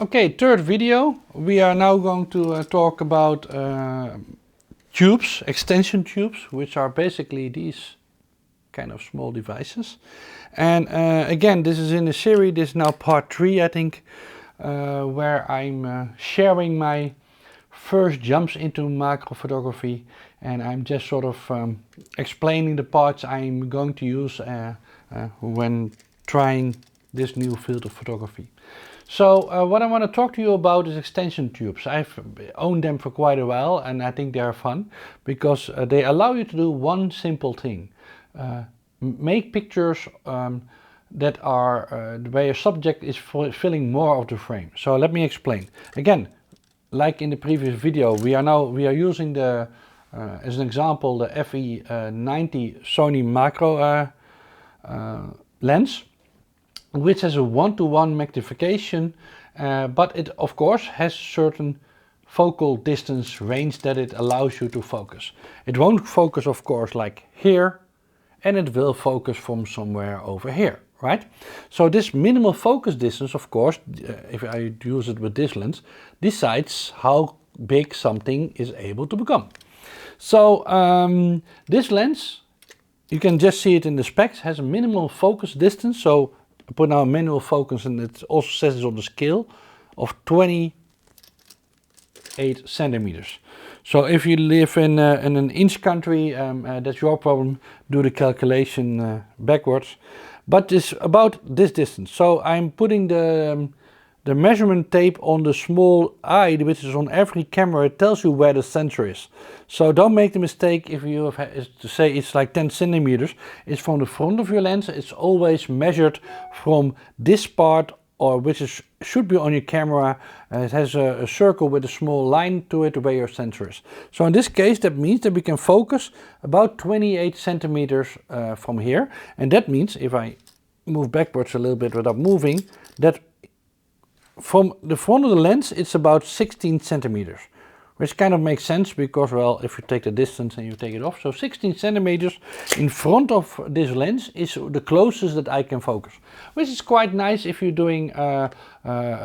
Okay, third video. We are now going to talk about tubes, extension tubes, which are basically these kind of small devices. And again, this is in a series. This is now part 3, I think, where I'm sharing my first jumps into macro photography, and I'm just sort of explaining the parts I'm going to use when trying this new field of photography. So what I want to talk to you about is extension tubes. I've owned them for quite a while, and I think they are fun because they allow you to do one simple thing. Make pictures that are where your subject is filling more of the frame. So let me explain. Again, like in the previous video, we are using the as an example the FE90 Sony macro lens, which has a 1:1 magnification, but it of course has certain focal distance range that it allows you to focus. It won't focus of course like here, and it will focus from somewhere over here, right? So this minimal focus distance, of course, if I use it with this lens, decides how big something is able to become. So this lens, you can just see it in the specs, has a minimal focus distance. So I put now a manual focus, and it also says it's on the scale of 28 centimeters. So if you live in an inch country, that's your problem. Do the calculation backwards. But it's about this distance. So I'm putting the measurement tape on the small eye, which is on every camera. It tells you where the sensor is. So don't make the mistake if you have to say it's like 10 centimeters. It's from the front of your lens. It's always measured from this part, or which is, should be on your camera. It has a circle with a small line to it where your sensor is. So in this case, that means that we can focus about 28 centimeters from here. And that means, if I move backwards a little bit without moving, that from the front of the lens, it's about 16 centimeters. Which kind of makes sense because, well, if you take the distance and you take it off, so 16 centimeters in front of this lens is the closest that I can focus. Which is quite nice if you're doing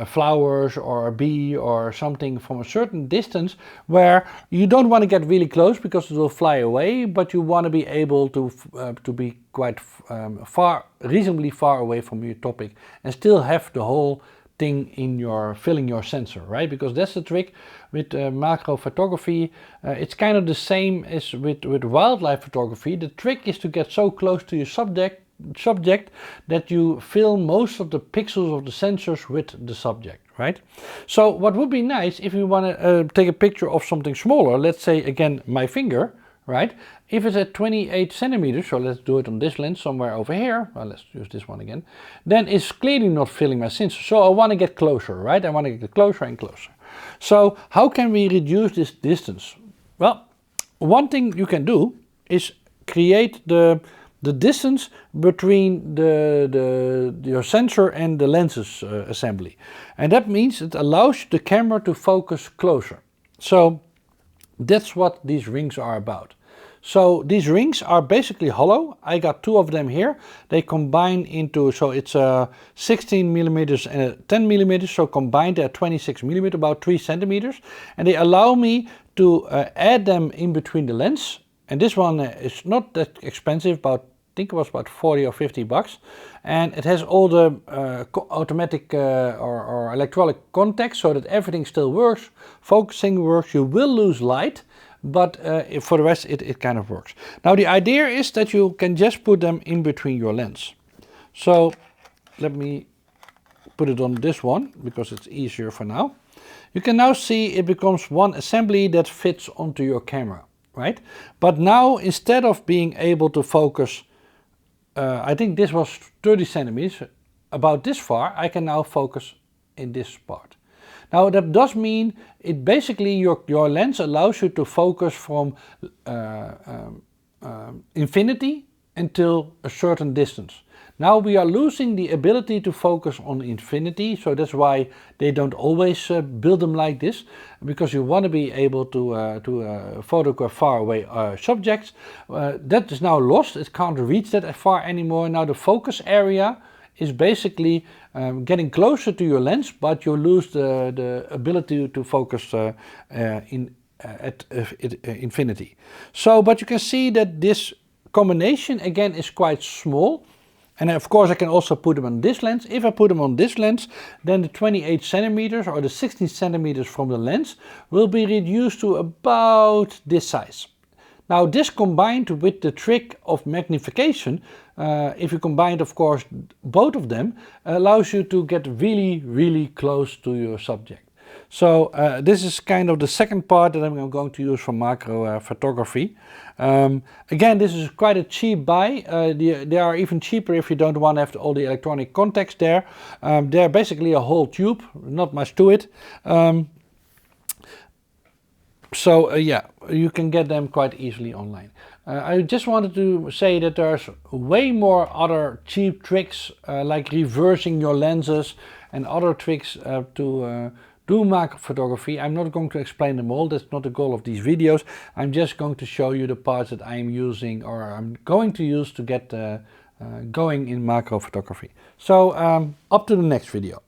flowers or a bee or something from a certain distance where you don't want to get really close because it will fly away, but you want to be able to be quite reasonably far away from your topic and still have the whole thing in filling your sensor, right? Because that's the trick with macro photography. It's kind of the same as with wildlife photography. The trick is to get so close to your subject that you fill most of the pixels of the sensors with the subject, right? So what would be nice if you want to take a picture of something smaller, let's say again my finger, right? If it's at 28 centimeters, so let's do it on this lens somewhere over here, well, let's use this one again, then it's clearly not filling my sensor. So I want to get closer, right? I want to get closer and closer. So how can we reduce this distance? Well, one thing you can do is create the distance between your sensor and the lenses assembly. And that means it allows the camera to focus closer. So that's what these rings are about. So these rings are basically hollow. I got 2 of them here. They combine into, so it's 16 millimeters and 10 millimeters, so combined they're 26 millimeters, about 3 centimeters. And they allow me to add them in between the lens. And this one is not that expensive, I think it was about 40 or 50 bucks. And it has all the automatic or electronic contacts so that everything still works. Focusing works, you will lose light, but for the rest it kind of works. Now the idea is that you can just put them in between your lens. So let me put it on this one because it's easier for now. You can now see it becomes one assembly that fits onto your camera, right? But now instead of being able to focus, I think this was 30 centimeters, about this far, I can now focus in this part. Now that does mean it basically your lens allows you to focus from infinity until a certain distance. Now we are losing the ability to focus on infinity, so that's why they don't always build them like this, because you want to be able to photograph far away subjects. That is now lost, it can't reach that far anymore. Now the focus area is basically getting closer to your lens, but you lose the ability to focus at infinity. So, but you can see that this combination again is quite small. And of course I can also put them on this lens. If I put them on this lens, then the 28 centimeters or the 16 centimeters from the lens will be reduced to about this size. Now this combined with the trick of magnification, if you combine of course both of them, allows you to get really close to your subject. So this is kind of the second part that I'm going to use for macro photography. Again, this is quite a cheap buy. They are even cheaper if you don't want to have all the electronic contacts there. They're basically a whole tube, not much to it. So yeah, you can get them quite easily online. I just wanted to say that there's way more other cheap tricks like reversing your lenses and other tricks to do macro photography. I'm not going to explain them all, that's not the goal of these videos. I'm just going to show you the parts that I'm using or I'm going to use to get going in macro photography. So up to the next video.